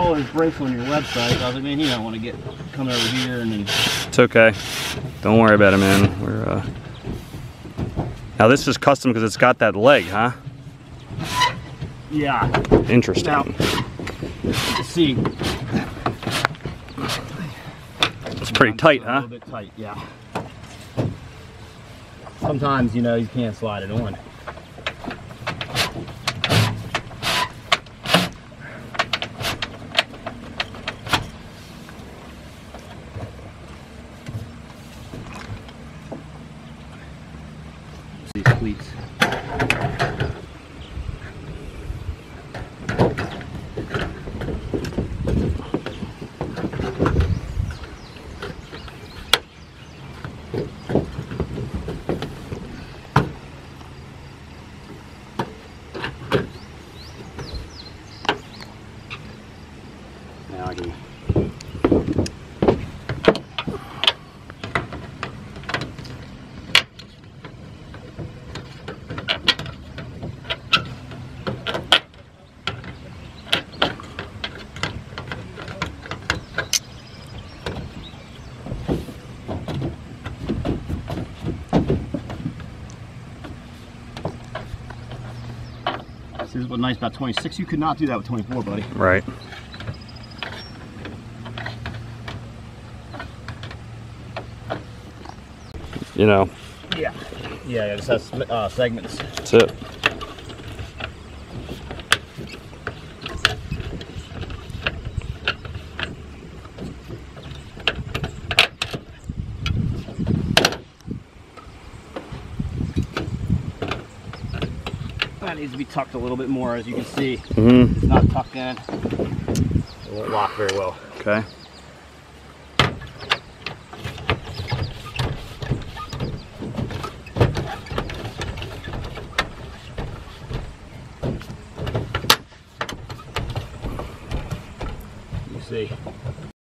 all his brakes on your website. I was like, man, you don't want to get coming over here and then. It's okay. Don't worry about it, man. We're now this is custom because it's got that leg, huh? Yeah. Interesting. Now, let's see. It's pretty tight, huh? A little bit tight, yeah. Sometimes, you know, you can't slide it on. These cleats. Now I can. This is what's nice about 26. You could not do that with 24, buddy. Right. You know. Yeah. Yeah, it just has segments. That's it. That needs to be tucked a little bit more, as you can see. Mm-hmm. It's not tucked in. It won't lock very well. Okay. You see.